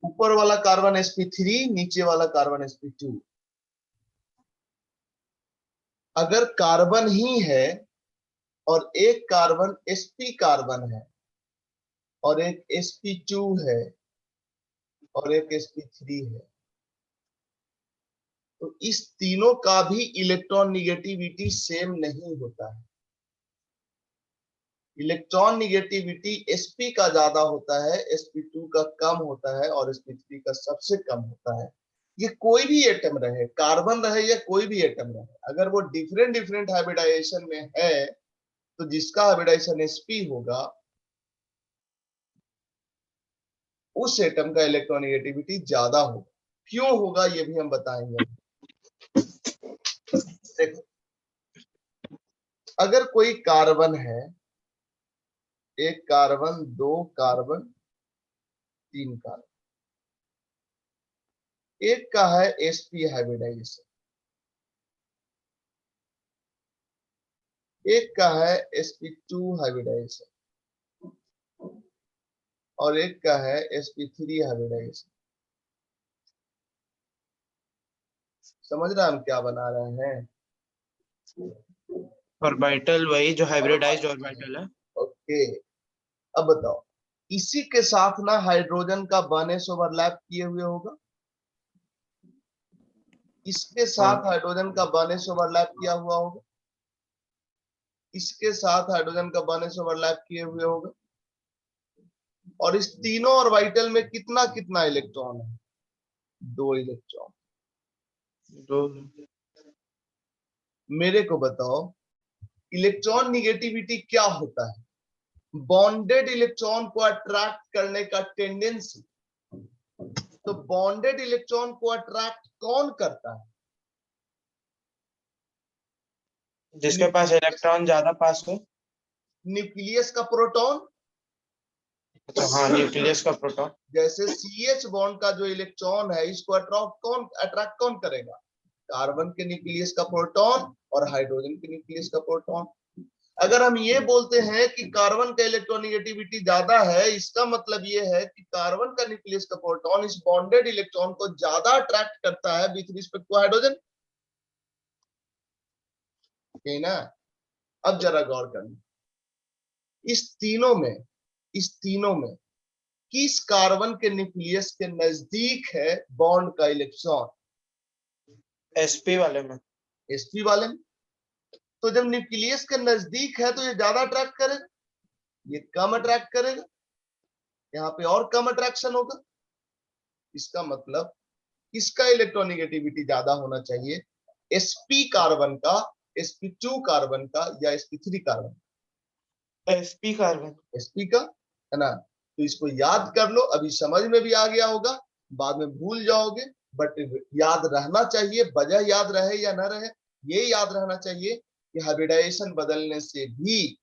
ऊपर वाला carbon sp3, नीचे वाला कार्बन sp2। अगर कार्बन ही है और एक कार्बन sp कार्बन है और एक sp2 है और एक sp3 है, तो इस तीनों का भी इलेक्ट्रॉन निगेटिविटी सेम नहीं होता है। इलेक्ट्रॉन निगेटिविटी sp का ज्यादा होता है, sp2 का कम होता है और sp3 का सबसे कम होता है। ये कोई भी एटम रहे, कार्बन रहे या कोई भी एटम रहे, अगर वो डिफरेंट डिफरेंट हाइब्रिडाइजेशन में है तो जिसका हाइब्रिडाइजेशन sp होगा उस एटम का इलेक्ट्रोनेगेटिविटी ज्यादा होगा। क्यों होगा ये भी हम बताएंगे। देखो, अगर कोई कार्बन है, एक कार्बन, दो कार्बन, तीन कार्बन, एक का है sp हाइब्रिडाइजेशन, एक का है sp2 हाइब्रिडाइजेशन और एक का है sp3 हाइब्रिडाइजेशन। समझ रहे हैं हम क्या बना रहे हैं? ऑर्बिटल वही जो हाइब्रिडाइज्ड ऑर्बिटल है। ओके, अब बताओ, इसी के साथ ना हाइड्रोजन का 1s ओवरलैप किए हुए होगा, इसके साथ हाइड्रोजन का 1s ओवरलैप किया हुआ होगा, इसके साथ हाइड्रोजन का 1s ओवरलैप किए हुए होगा, और इस तीनों ऑर्बिटल में कितना कितना इलेक्ट्रॉन है? 2 इलेक्ट्रॉन। दो। मेरे को बताओ, इलेक्ट्रॉन निगेटिविटी क्या होता है? बॉन्डेड इलेक्ट्रॉन को अट्रैक्ट करने का टेंडेंसी। तो बॉन्डेड इलेक्ट्रॉन को अट्रैक्ट कौन करता है? जिसके पास इलेक्ट्रॉन ज्यादा पास हो। न्यूक्लियस का प्रोटॉन। तो हाँ, न्यूक्लियस का प्रोटॉन। जैसे CH बॉन्ड का जो इलेक्ट्रॉन है, इसको अट्रैक्ट कौन करेगा? कार्बन के न्यूक्लियस का प्रोटॉन और हाइड्रोजन के न्यूक्लियस का प्रोटॉन। अगर हम ये बोलते हैं कि कार्बन का इलेक्ट्रोनेगेटिविटी ज्यादा है, इसका मतलब ये है कि कार्बन का न्यूक्लियस का प्रोटॉन इस बॉन्डेड इलेक्ट्रॉन को ज्यादा अट्रैक्ट करता है विथ रिस्पेक्ट टू हाइड्रोजन, है ना? अब जरा गौर करना, इस तीनों में किस कार्बन के न्यूक्लियस के नजदीक है बॉन्ड का इलेक्ट्रॉन? sp वाले में। sp वाले में। तो जब न्यूक्लियस के नजदीक है तो ये ज्यादा अट्रैक्ट करेगा, ये कम अट्रैक्ट करेगा, यहाँ पे और कम अट्रैक्शन होगा। इसका मतलब इसका इलेक्ट्रोनेगेटिविटी ज्यादा होना चाहिए, sp कार्बन का, sp2 कार्बन का या sp3 carbon? sp carbon. sp का, है ना? तो इसको याद कर लो, अभी समझ में भी आ गया होगा, बाद में भूल जाओगे, बट याद रहना चाहिए। वजह याद रहे या ना रहे, ये याद रहना चाहिए कि हाइब्रिडाइजेशन बदलने से भी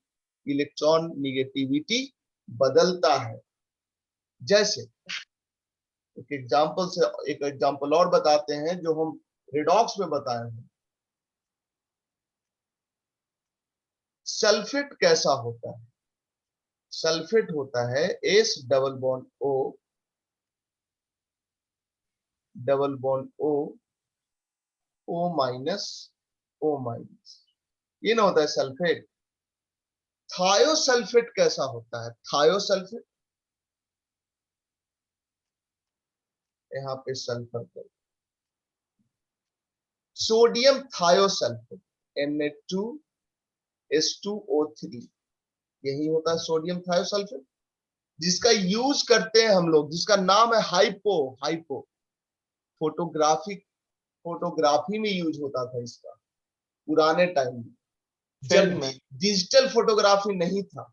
इलेक्ट्रॉन निगेटिविटी बदलता है। जैसे एक एग्जांपल और बताते हैं जो हम रिडॉक्स में बताए हैं। सल्फेट कैसा होता है? सल्फेट होता है S double bond O double bond O, O minus O minus, ये ना होता है सल्फेट। थायोसल्फेट कैसा होता है? थायोसल्फेट, यहाँ पे सल्फर कर, सोडियम थायोसल्फेट Na2S2O3, यही होता है सोडियम थायोसल्फेट, जिसका यूज करते हैं हम लोग, जिसका नाम है हाइपो। फोटोग्राफी में यूज होता था इसका पुराने टाइम में, जब डिजिटल फोटोग्राफी नहीं था,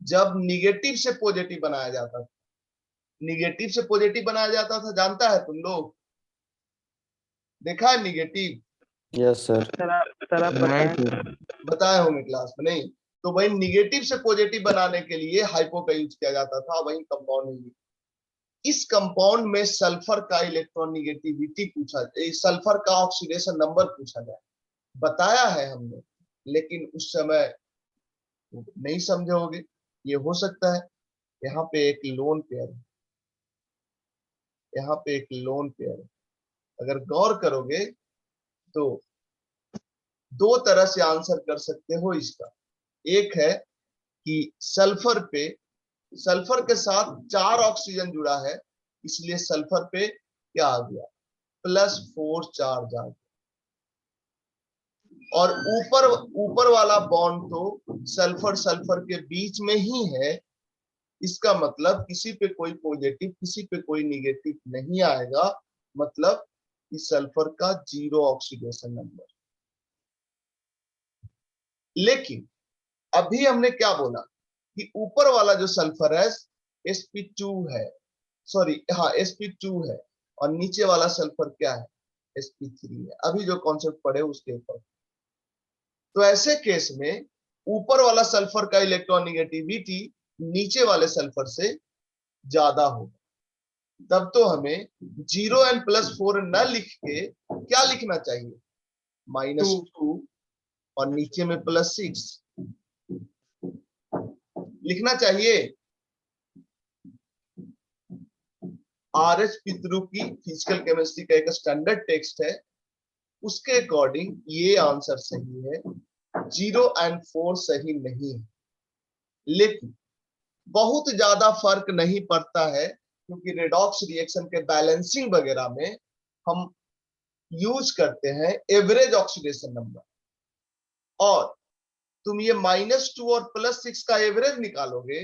जब निगेटिव से पॉजिटिव बनाया जाता था। निगेटिव से पॉजिटिव बनाया जाता था, जानता है तुम लोग? देखा है निगेटिव? Yes sir. बताए होंगे क्लास में, नहीं? तो वही निगेटिव से पॉजिटिव बनाने के लिए हाइपो का यूज किया जाता था, वही कंपाउंड। इस कंपाउंड में सल्फर का इलेक्ट्रॉन निगेटिविटी पूछा, सल्फर का ऑक्सीडेशन नंबर पूछा जाए, बताया है हमने, लेकिन उस समय नहीं समझे होगे। ये हो सकता है यहाँ पे एक लोन पेयर है, यहाँ पे एक लोन पेयर है। अगर गौर करोगे तो दो तरह से आंसर कर सकते हो इसका। एक है कि सल्फर के साथ 4 ऑक्सीजन जुड़ा है, इसलिए सल्फर पे क्या आ गया, +4 चार्ज आ गया। और ऊपर वाला बॉन्ड तो सल्फर के बीच में ही है, इसका मतलब किसी पे कोई पॉजिटिव किसी पे कोई निगेटिव नहीं आएगा, मतलब इस सल्फर का 0 ऑक्सीडेशन नंबर। लेकिन अभी हमने क्या बोला कि ऊपर वाला जो सल्फर है sp2 है, सॉरी हाँ sp2 है, और नीचे वाला सल्फर क्या है, sp3 है। अभी जो कॉन्सेप्ट पढ़े उसके ऊपर। तो ऐसे केस में ऊपर वाला सल्फर का इलेक्ट्रॉन निगेटिविटी नीचे वाले सल्फर से ज्यादा होगा। तब तो हमें 0 एंड +4 न लिख के क्या लिखना चाहिए, -2 और नीचे में +6 लिखना चाहिए। RS पितृ की फिजिकल केमिस्ट्री का एक स्टैंडर्ड टेक्स्ट है, उसके अकॉर्डिंग ये आंसर सही है, 0 एंड 4 सही नहीं है। लेकिन बहुत ज्यादा फर्क नहीं पड़ता है, क्योंकि रेडॉक्स रिएक्शन के बैलेंसिंग वगैरह में हम यूज करते हैं एवरेज ऑक्सीडेशन नंबर। और तुम ये -2 और +6 का एवरेज निकालोगे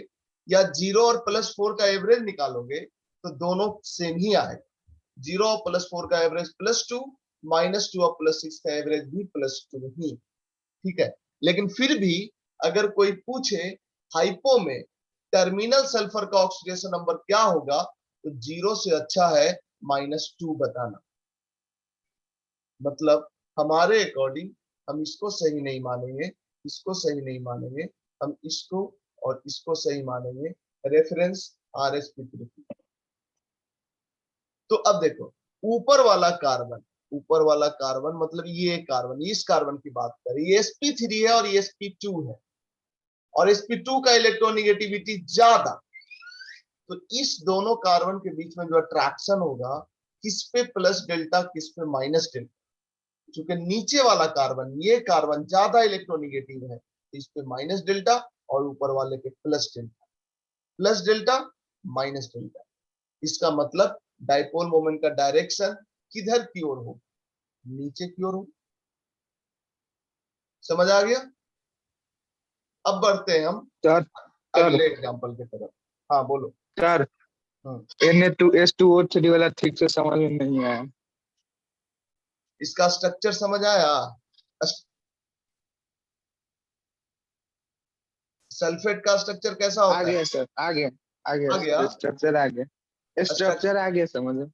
या 0 और +4 का एवरेज निकालोगे तो दोनों सेम ही आएगा। 0 और +4 का एवरेज +2, -2 और +6 का एवरेज भी +2 ही, ठीक है। लेकिन फिर भी अगर कोई पूछे हाइपो में टर्मिनल सल्फर का ऑक्सीडेशन नंबर क्या होगा, तो 0 से अच्छा है -2 बताना। मतलब हमारे अकॉर्डिंग हम इसको सही नहीं मानेंगे, इसको सही नहीं मानेंगे, हम इसको और इसको सही मानेंगे, रेफरेंस RS पितृ। तो अब देखो ऊपर वाला कार्बन मतलब ये कार्बन, इस कार्बन की बात करें, ये sp3 है और ये sp2 है, और sp2 का इलेक्ट्रोनिगेटिविटी ज्यादा। तो इस दोनों कार्बन के बीच में जो अट्रैक्शन होगा, किस पे प्लस डेल्टा किस पे माइनस डेल्टा, क्योंकि नीचे वाला कार्बन ये कार्बन ज्यादा इलेक्ट्रोनिगेटिव है, इस पे माइनस डेल्टा और ऊपर वाले पे प्लस डेल्टा माइनस डेल्टा। इसका मतलब डाइपोल मोमेंट का डायरेक्शन किधर की ओर हो, नीचे की ओर हो। समझ आ गया? अब बढ़ते हैं हम सर अगले एग्जांपल की तरफ। हाँ बोलो। सर Na2S2O3 वाला ठीक से समझ में नहीं आया। इसका स्ट्रक्चर समझ आया? सल्फेट का स्ट्रक्चर कैसा आ होता है? गया सर, आ गया आ गया स्ट्रक्चर आ गया, स्ट्रक्चर आ गया समझ में।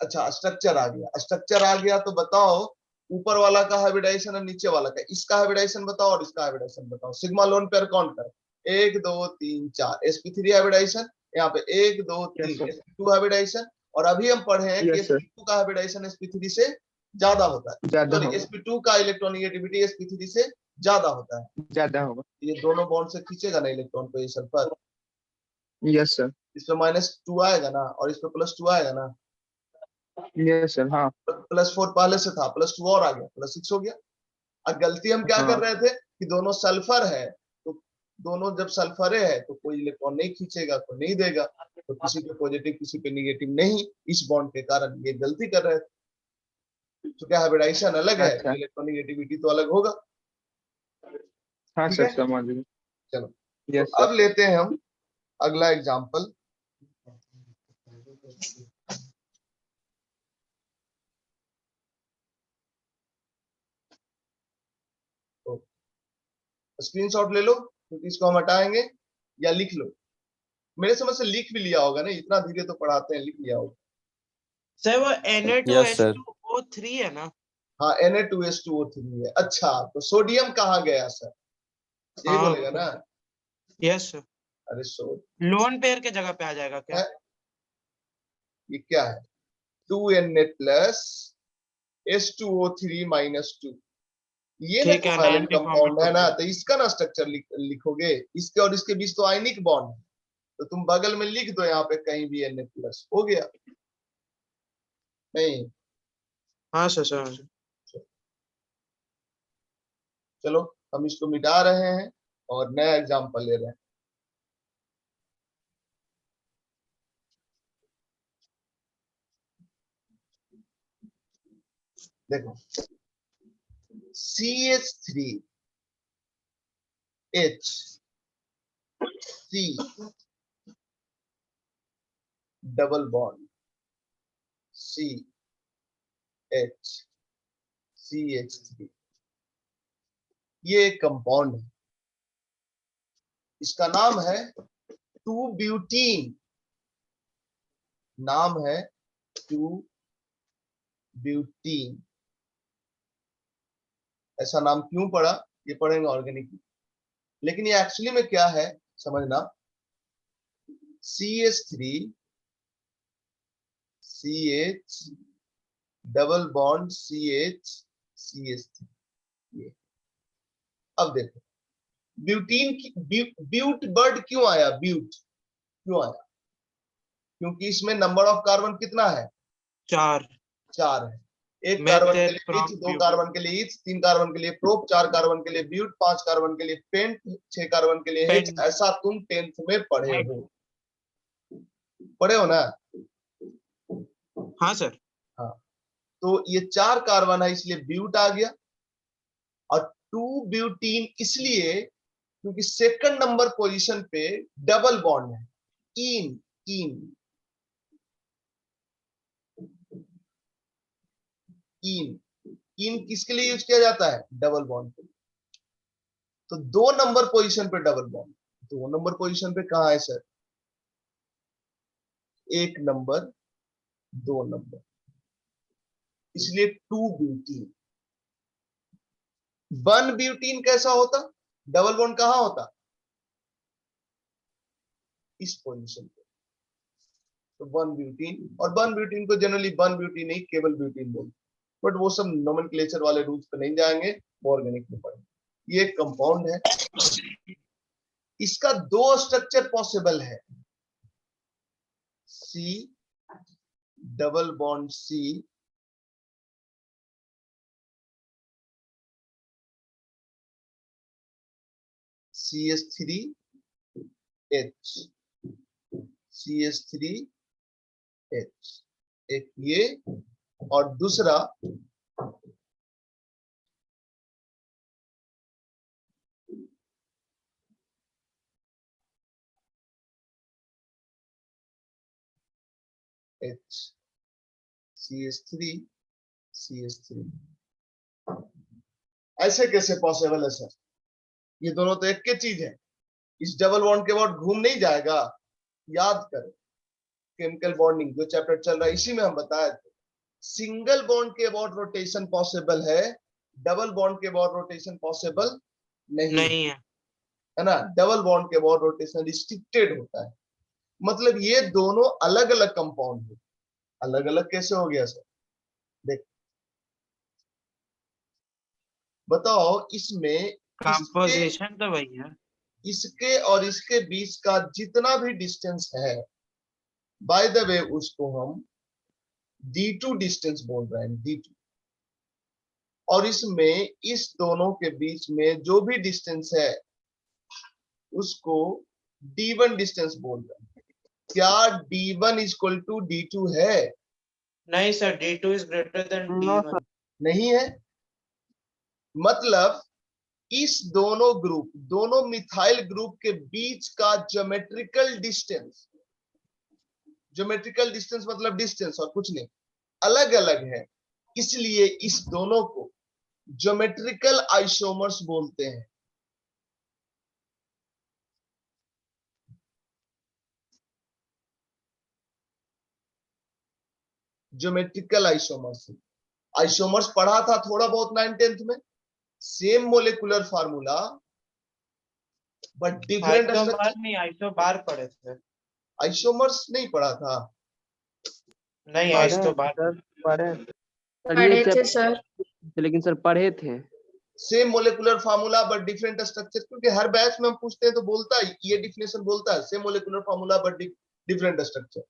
अच्छा स्ट्रक्चर आ गया, स्ट्रक्चर आ गया तो बताओ ऊपर वाला का हाइब्रिडाइजेशन और नीचे वाला का, इसका हाइब्रिडाइजेशन बताओ और इसका हाइब्रिडाइजेशन बताओ। सिग्मा लोन पेयर काउंट कर, 1 2 3 4 sp3 हाइब्रिडाइजेशन, यहाँ पे 1 2 यस 3 सर, sp2 हाइब्रिडाइजेशन। और अभी हम पढ़े हैं कि यस सर, sp2 का हाइब्रिडाइजेशन sp3 से ज्यादा होता है, ज्यादा सॉरी होगा, sp2 का इलेक्ट्रोनिगेटिविटी sp3 से ज्यादा होता है। ज्यादा होगा। ये दोनों बॉन्ड से खींचेगा ना इलेक्ट्रॉन को ये सल्फर, यस सर, इस पे -2 आएगा ना और इस पे +2 आएगा ना। यस सर, हाँ +4 पहले से था, +2 और आ गया, +6 हो गया। अब गलती हम क्या कर हाँ, रहे थे कि दोनों सल्फर है, तो दोनों जब सल्फरे है तो कोई इलेक्ट्रॉन नहीं खींचेगा, कोई नहीं देगा, तो किसी पे पॉजिटिव किसी पे निगेटिव नहीं, इस बॉन्ड के कारण ये गलती कर रहे थे। तो क्या हाइब्रिडाइजेशन अलग है तो अच्छा, इलेक्ट्रोनिगेटिविटी तो अलग होगा। हाँ ठीक सर है, समझ गए। चलो। तो यस सर, अब लेते हैं हम अगला एग्जाम्पल। तो स्क्रीनशॉट ले लो क्योंकि इसको हम हटाएंगे, या लिख लो। मेरे समझ से लिख भी लिया होगा ना, इतना धीरे तो पढ़ाते हैं, लिख लिया होगा। सर वो यस सर, Na2S2O3 है ना? हाँ Na2S2O3 है। अच्छा तो सोडियम कहाँ गया सर, यही हाँ बोलेगा ना? यस सर, अरे लोन पेयर के जगह पे आ जाएगा क्या? है, ये क्या है, 2Na प्लस S2O3 - 2, ये ना ठीक है, कोवैलेंट एंटी कंपाउंड है ना, फॉर्मेट। तो इसका ना स्ट्रक्चर लिखोगे, इसके और इसके बीच तो आयनिक बॉन्ड है, तो तुम बगल में लिख दो यहाँ पे कहीं भी Na प्लस, हो गया। नहीं, हाँ सर समझ गया। चलो हम इसको मिटा रहे हैं और नया एग्जाम्पल ले रहे हैं। देखो CH3H C double bond CH3 ये एक कंपाउंड है, इसका नाम है 2-ब्यूटीन। नाम है 2-ब्यूटीन। ऐसा नाम क्यों पड़ा ये पढ़ेंगे ऑर्गेनिक में, लेकिन ये एक्चुअली में क्या है समझना। CH3CH डबल बॉन्ड CH ये। अब देखो ब्यूटीन की ब्यूट वर्ड क्यों आया, ब्यूट क्यों आया? क्योंकि इसमें नंबर ऑफ कार्बन कितना है? 4 4 है। एक कार्बन के लिए मेथिल H, 2 कार्बन के लिए H, 3 कार्बन के लिए प्रोप, 4 कार्बन के लिए ब्यूट, 5 कार्बन के लिए पेंट, 6 कार्बन के लिए H। ऐसा तुम 10th में पढ़े हो ना? हाँ सर। हाँ, तो ये 4 कार्बन है इसलिए ब्यूट आ गया। और 2-ब्यूटीन इसलिए क्योंकि सेकंड नंबर पोजीशन पे डबल बॉन्ड है, इन इन इन इन किसके लिए यूज किया जाता है? डबल बॉन्ड पे। तो 2 नंबर पोजीशन पे डबल बॉन्ड, 2 नंबर पोजीशन पे कहां है सर? 1 नंबर, 2 नंबर, इसलिए 2-ब्यूटीन। 1-ब्यूटीन कैसा होता? डबल बॉन्ड कहां होता? इस पोजीशन पे। तो 1-ब्यूटीन, और 1-ब्यूटीन को जनरली 1-ब्यूटीन नहीं केवल ब्यूटीन बोलते, बट वो सब नोमेनक्लेचर वाले रूल्स पे नहीं जाएंगे, वो ऑर्गेनिक में पढ़ेंगे। ये एक कंपाउंड है, इसका 2 स्ट्रक्चर पॉसिबल है, C double bond C CH3H CH3H, एक ये और दूसरा H CH3 ऐसे कैसे पॉसिबल है सर? ये दोनों तो एक के चीज है, इस डबल बॉन्ड के बाद घूम नहीं जाएगा। याद करो केमिकल बॉन्डिंग जो चैप्टर चल रहा है इसी में हम बताए थे, सिंगल बॉन्ड के अबाउट रोटेशन पॉसिबल है, डबल बॉन्ड के अबाउट रोटेशन पॉसिबल नहीं है ना? डबल बॉन्ड के अबाउट रोटेशन रिस्ट्रिक्टेड होता है। मतलब ये दोनों अलग अलग कंपाउंड है। अलग अलग कैसे हो गया सर? देख बताओ, इसमें कंपोजिशन तो वही है। इसके और इसके बीच का जितना भी डिस्टेंस है, बाय द वे उसको हम D2 डिस्टेंस बोल रहे हैं, D2। और इसमें इस दोनों के बीच में जो भी डिस्टेंस है उसको D1 डिस्टेंस बोल रहे हैं। क्या D1 इक्वल टू D2 है? नहीं sir, D2 is greater than D1 नहीं है। मतलब इस दोनों मिथाइल ग्रुप के बीच का ज्योमेट्रिकल डिस्टेंस मतलब डिस्टेंस और कुछ नहीं, अलग अलग है, इसलिए इस दोनों को ज्योमेट्रिकल आइसोमर्स बोलते हैं। ज्योमेट्रिकल आइसोमर्स पढ़ा था थोड़ा बहुत 9th-10th में, same molecular formula but different structure. नहीं, आइसोबार पढ़े थे। आइसोमर्स नहीं पढ़ा था? नहीं आइसोबार पढ़े थे सर, लेकिन सर पढ़े थे। Same molecular formula but different structure, क्योंकि हर बैच में हम पूछते हैं तो बोलता है ये डिफिनेशन बोलता है, same molecular formula but different structure.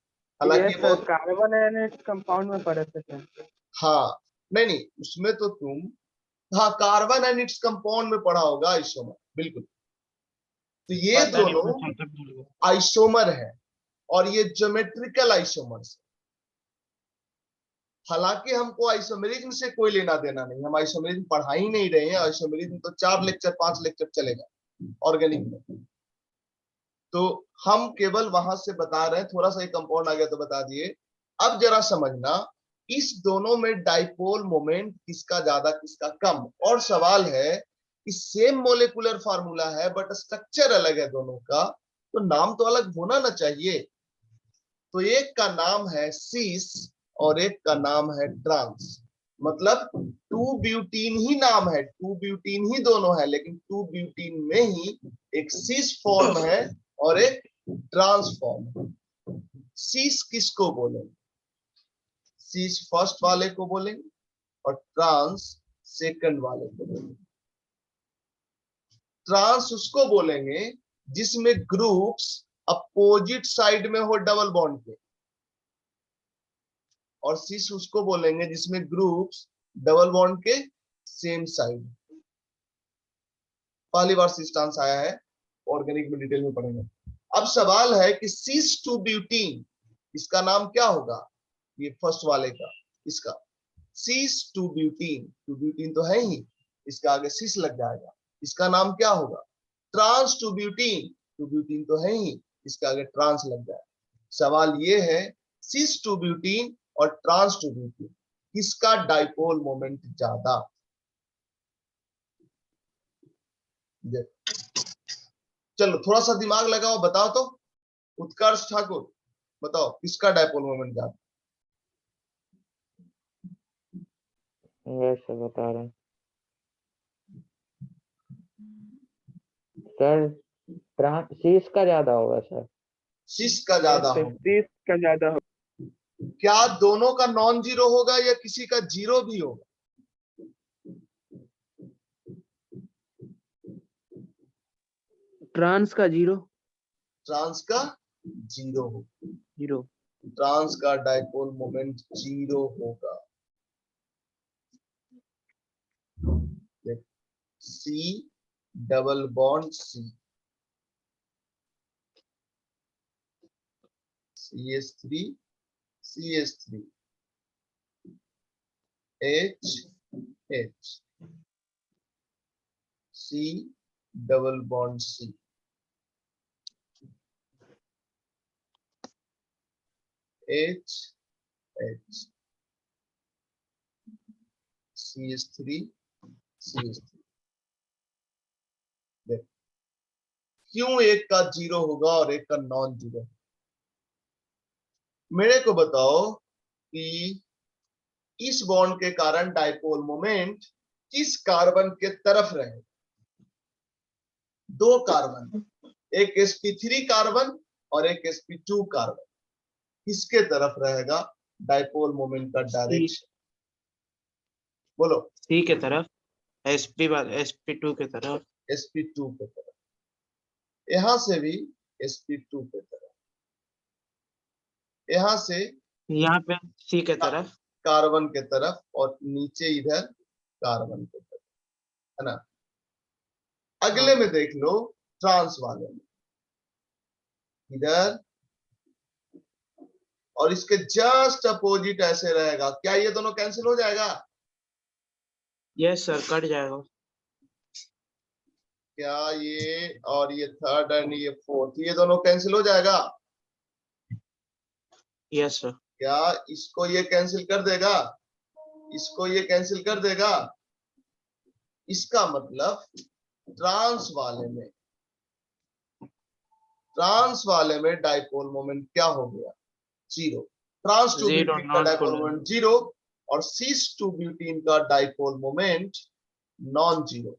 हालांकि वो कार्बन एंड कंपाउंड में पढ़े थे सर। हाँ नहीं नहीं, उसमें तो तुम, हाँ कार्बन एंड इट्स कंपाउंड में पढ़ा होगा आइसोमर, बिल्कुल। तो ये पता नहीं, दोनों मैं तो भूल गया। आइसोमर है और ये ज्योमेट्रिकल आइसोमर्स। हालांकि हमको आइसोमेरिज्म से कोई लेना देना नहीं, हम आइसोमेरिज्म पढ़ा ही नहीं रहे हैं। आइसोमेरिज्म तो 4 लेक्चर 5 लेक्चर चलेगा ऑर्गेनिक में, तो हम केवल वहां से बता रहे हैं। थोड़ा सा कंपाउंड आ गया तो बता दिए। अब जरा समझना, इस दोनों में डाइपोल मोमेंट किसका ज्यादा किसका कम। और सवाल है कि सेम मोलेकुलर फार्मूला है बट स्ट्रक्चर अलग है दोनों का, तो नाम तो अलग होना ना चाहिए। तो एक का नाम है सीस और एक का नाम है ट्रांस। मतलब 2 ब्यूटीन ही नाम है, 2 ब्यूटीन ही दोनों है, लेकिन 2 ब्यूटीन में ही एक सीस फॉर्म है और एक ट्रांस फॉर्म। सीस किसको बोलेंगे? सीस फर्स्ट वाले को बोलेंगे और ट्रांस सेकंड वाले को बोलेंगे। ट्रांस उसको बोलेंगे जिसमें ग्रुप्स अपोजिट साइड में हो डबल बॉन्ड के, और सीस उसको बोलेंगे जिसमें ग्रुप्स डबल बॉन्ड के सेम साइड। पहली बार सीस ट्रांस आया है, ऑर्गेनिक में डिटेल में पढ़ेंगे। अब सवाल है कि सीस 2 ब्यूटीन, इसका नाम क्या होगा? ये फर्स्ट वाले का, इसका सीस 2 ब्यूटीन, 2 ब्यूटीन तो है ही, इसका आगे सीस लग जाएगा, इसका नाम क्या होगा? ट्रांस 2 ब्यूटीन, 2 ब्यूटीन तो है ही, इसका आगे ट्रांस लग जाएगा। सवाल ये है सीस 2 ब्यूटीन और ट्रांस 2 ब्यूटीन किसका डाइपोल मोमेंट ज्यादा? चलो थोड़ा सा दिमाग लगाओ, बताओ तो। उत्कर्ष ठाकुर बताओ किसका डाइपोल मोमेंट ज्यादा? वैसे बता रहे हैं सर, ट्रांसीस का ज्यादा होगा सर। सीस का ज्यादा होगा। सीस का ज्यादा हो। क्या दोनों का नॉन जीरो होगा या किसी का जीरो भी होगा? ट्रांस का जीरो। ट्रांस का जीरो होगा। जीरो। ट्रांस का डाइपोल मोमेंट जीरो होगा। C double bond C, CH3 CH3 H H, C double bond C, H H, CH3 CH3। देख क्यों एक का जीरो होगा और एक का नॉन जीरो? मेरे को बताओ कि इस बॉन्ड के कारण डाइपोल मोमेंट किस कार्बन के तरफ रहे? दो कार्बन, एक sp3 कार्बन और एक sp2 कार्बन, किसके तरफ रहेगा डाइपोल मोमेंट का डायरेक्शन? बोलो। सी के तरफ, sp2 के तरफ। sp2 के तरफ, यहां से भी sp2 के तरफ, यहां से यहाँ पे सी के तरफ, कार्बन के तरफ, और नीचे इधर कार्बन के तरफ, है ना? अगले में देख लो ट्रांस वाले में, इधर और इसके जस्ट अपोजिट ऐसे रहेगा। क्या ये दोनों कैंसिल हो जाएगा? यस सर, कट जाएगा। क्या ये और ये थर्ड एंड ये फोर्थ, ये दोनों कैंसिल हो जाएगा? Yes sir. क्या इसको ये कैंसिल कर देगा? इसको ये कैंसिल कर देगा? इसका मतलब ट्रांस वाले में डाइपोल मोमेंट क्या हो गया? जीरो। ट्रांस 2 जीरो, ब्यूटीन का डाइपोल मोमेंट जीरो और सीस 2 ब्यूटीन का डाइपोल मोमेंट नॉन जीरो।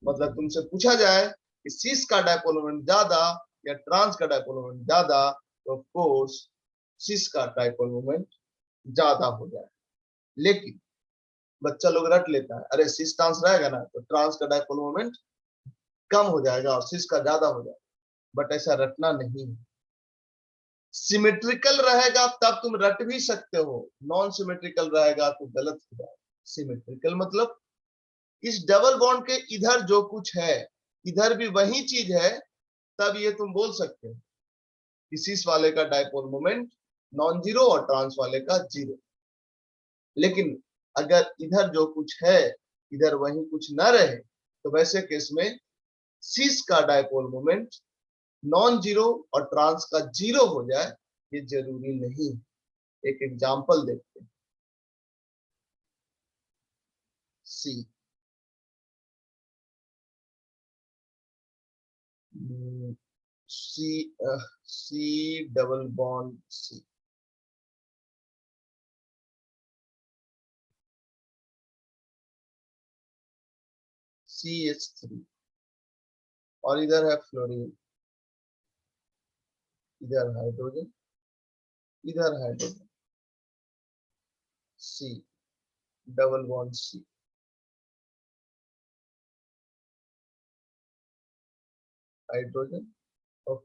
मतलब तुमसे पूछा जाए कि सीस का डाइपोल मोमेंट ज्यादा या ट्रांस का डाइपोल मोमेंट ज्यादा, तो ऑफ कोर्स सीस का डाइपोल मोमेंट ज्यादा हो जाए। लेकिन बच्चा लोग रट लेता है, अरे सीस ट्रांस रहेगा ना तो ट्रांस का डाइपोल मोमेंट कम हो जाएगा और सीस का ज्यादा हो जाएगा। बट ऐसा रटना नहीं है। सिमेट्रिकल रहेगा तब तुम रट भी सकते हो, नॉन सिमेट्रिकल रहेगा तो गलत हो जाएगा। सिमेट्रिकल मतलब इस डबल बॉन्ड के इधर जो कुछ है इधर भी वही चीज है, तब ये तुम बोल सकते हो कि सिस वाले का डायपोल मोमेंट नॉन जीरो और ट्रांस वाले का जीरो। लेकिन अगर इधर जो कुछ है इधर वही कुछ न रहे तो वैसे केस में सिस का डायपोल मोमेंट नॉन जीरो और ट्रांस का जीरो हो जाए, ये जरूरी नहीं। एक एग्जांपल देखते हैं। सी सी डबल बॉन्ड सी, CH3 और इधर है फ्लोरीन, इधर हाइड्रोजन, इधर hydrogen, C double bond C, hydrogen और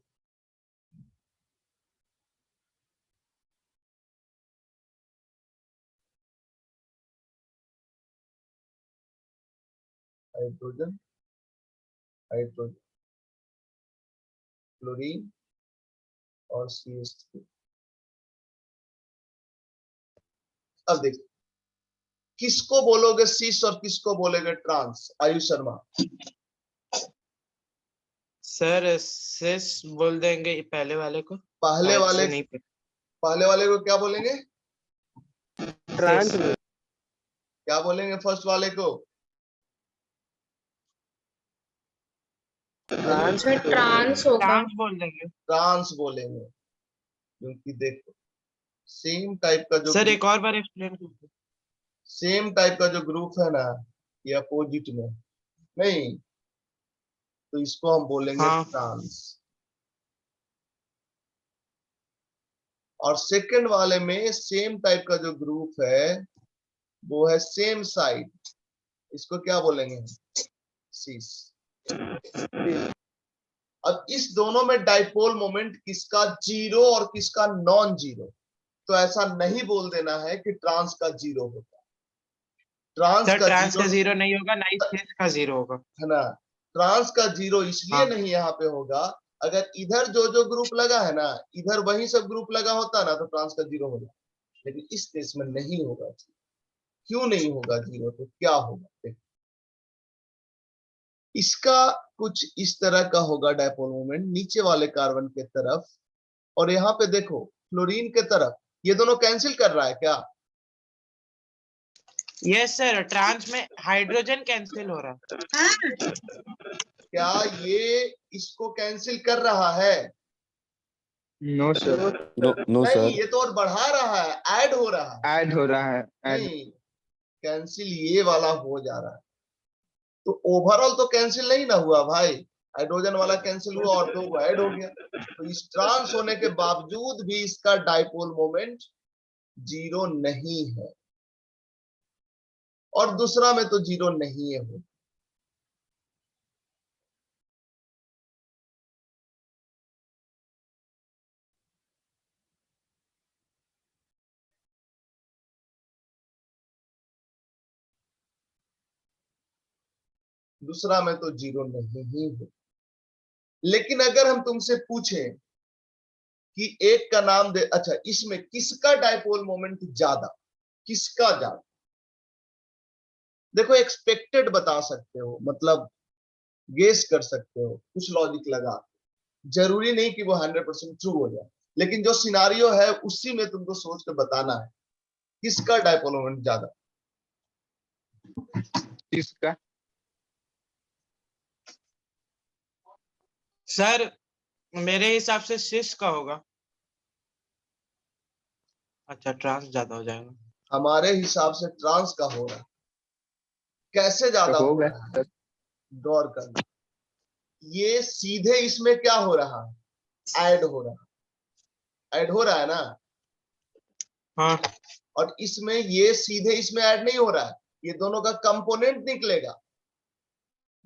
हाइड्रोजन, हाइड्रोजन, फ्लोरीन और CH3। अब देखो किसको बोलोगे सिस और किसको बोलोगे ट्रांस, आयुष शर्मा? सर सिस बोल देंगे पहले वाले को, पहले शायद वाले से नहीं पता। पहले वाले को क्या बोलेंगे? Trans Cis। क्या बोलेंगे फर्स्ट वाले को? ट्रांस सर ट्रांस होगा। ट्रांस बोल देंगे ट्रांस बोलेंगे, क्योंकि देखो सेम टाइप का जो सर। एक और बार एक्सप्लेन कीजिए। सेम टाइप का जो ग्रुप है ना, ये अपोजिट में नहीं, तो इसको हम बोलेंगे हाँ। ट्रांस। और सेकंड वाले में सेम टाइप का जो ग्रुप है वो है सेम साइड, इसको क्या बोलेंगे? सिस। अब इस दोनों में डाइपोल मोमेंट किसका जीरो और किसका नॉन जीरो, तो ऐसा नहीं बोल देना है कि ट्रांस का जीरो होगा। ट्रांस सर का ट्रांस जीरो का जीरो नहीं होगा, ना ही सिस का जीरो होगा। है ना, ट्रांस का जीरो इसलिए हाँ। नहीं यहाँ पे होगा, अगर इधर जो जो ग्रुप लगा है ना इधर वही सब ग्रुप लगा होता ना तो ट्रांस का जीरो होगा, लेकिन इस केस में नहीं होगा। क्यों नहीं होगा जीरो, तो क्या होगा देखो। इसका कुछ इस तरह का होगा डायपोल मोमेंट नीचे वाले कार्बन के तरफ, और यहाँ पे देखो फ्लोरीन के तरफ, ये दोनों कैंसिल कर रहा है क्या? यस सर, ट्रांस में हाइड्रोजन कैंसिल हो रहा है। क्या ये इसको कैंसिल कर रहा है? नो सर, नो नहीं, सर, ये तो और बढ़ा रहा है, ऐड हो रहा है। ऐड हो रहा है, ऐड। नहीं, कैंसिल ये वाला हो जा रहा है, तो ओवरऑल तो कैंसिल नहीं ना हुआ भाई, हाइड्रोजन वाला कैंसिल हुआ और दो वो ऐड हो गया, तो इस ट्रांस होने के बावजूद भी इसका डाइपोल मोमेंट जीरो नहीं है, और दूसरा में तो जीरो नहीं है। दूसरा में तो जीरो नहीं ही है। लेकिन अगर हम तुमसे पूछें कि एक का नाम दे, अच्छा इसमें किसका डाइपोल मोमेंट ज्यादा, किसका ज्यादा, देखो एक्सपेक्टेड बता सकते हो, मतलब गेस कर सकते हो कुछ लॉजिक लगा, जरूरी नहीं कि वो 100% ट्रू हो जाए, लेकिन जो सिनारियो है उसी में तुमको सोच के बताना है किसका डाइपोल मोमेंट ज्यादा। इसका सर मेरे हिसाब से सिस का होगा। अच्छा, ट्रांस ज्यादा हो जाएगा। हमारे हिसाब से ट्रांस का हो रहा है। कैसे ज्यादा हो होगा रहा है, सर। गौर करना, ये सीधे इसमें क्या हो रहा है, ऐड हो रहा है, ऐड हो रहा है ना, हाँ। और इसमें ये सीधे इसमें ऐड नहीं हो रहा है, ये दोनों का कंपोनेंट निकलेगा।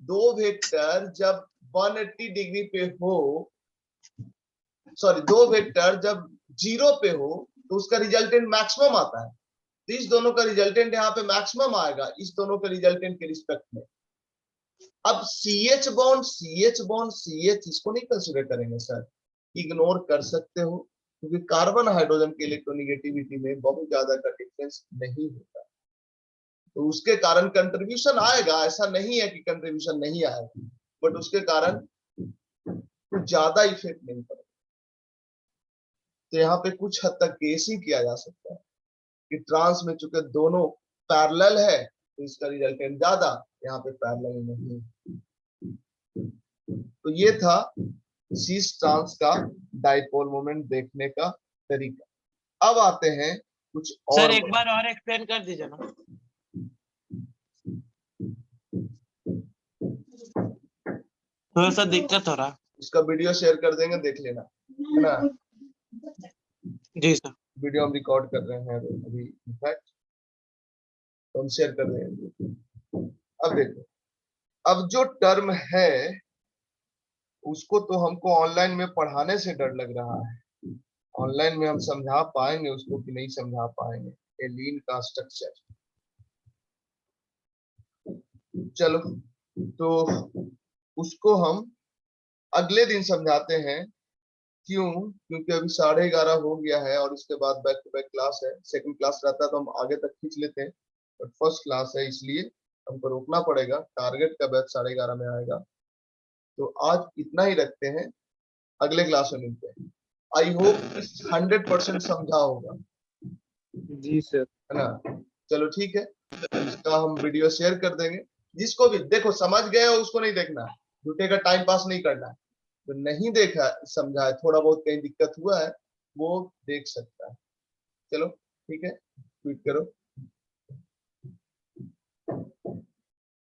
दो वेक्टर जब 180 डिग्री पे हो, सॉरी दो वेक्टर जब जीरो पे हो तो उसका रिजल्टेंट मैक्सिमम आता है, तो इस दोनों का रिजल्टेंट यहाँ पे मैक्सिमम आएगा इस दोनों के रिजल्टेंट के रिस्पेक्ट में। अब CH bond CH bond CH इसको नहीं कंसिडर करेंगे सर, इग्नोर कर सकते हो, क्योंकि कार्बन हाइड्रोजन की इलेक्ट्रोनेगेटिविटी में बहुत ज्यादा का डिफरेंस नहीं होता, तो उसके कारण कंट्रीब्यूशन आएगा, ऐसा नहीं है कि कंट्रीब्यूशन नहीं आएगा, बट उसके कारण कुछ ज्यादा इफेक्ट नहीं पड़ेगा। तो यहाँ पे कुछ हद तक केस ही किया जा सकता है कि ट्रांस में चूंकि दोनों पैरेलल है तो इसका रिजल्टेंट ज्यादा, यहाँ पे पैरेलल नहीं। तो ये था सीस ट्रांस का डाइपोल मोमेंट देखने का तरीका। अब आते हैं कुछ और। सर एक बार और एक्सप्लेन कर दीजिए ना। थोड़ा सा दिक्कत हो रहा। इसका वीडियो शेयर कर देंगे, देख लेना, है ना। जी सर। वीडियो हम रिकॉर्ड कर रहे हैं अभी इनफैक्ट, तो हम शेयर कर देंगे। अब देखो, अब जो टर्म है उसको तो हमको ऑनलाइन में पढ़ाने से डर लग रहा है, ऑनलाइन में हम समझा पाएंगे उसको कि नहीं समझा पाएंगे। एलीन का स्ट्रक्चर, चलो तो उसको हम अगले दिन समझाते हैं। क्यों? क्योंकि अभी 11:30 हो गया है और इसके बाद बैक टू बैक क्लास है। सेकंड क्लास रहता तो हम आगे तक खींच लेते हैं, बट फर्स्ट क्लास है इसलिए हमको रोकना पड़ेगा। टारगेट का बैच 11:30 में आएगा, तो आज इतना ही रखते हैं, अगले क्लास में मिलते हैं। आई होप 100% समझा होगा, जी सर। है ना। चलो ठीक है, इसका हम वीडियो शेयर कर देंगे। जिसको भी देखो समझ गए हो उसको नहीं देखना है, झूठे का टाइम पास नहीं करना है। तो नहीं देखा समझा है, थोड़ा बहुत कहीं दिक्कत हुआ है, वो देख सकता है। चलो ठीक है, ट्वीट करो।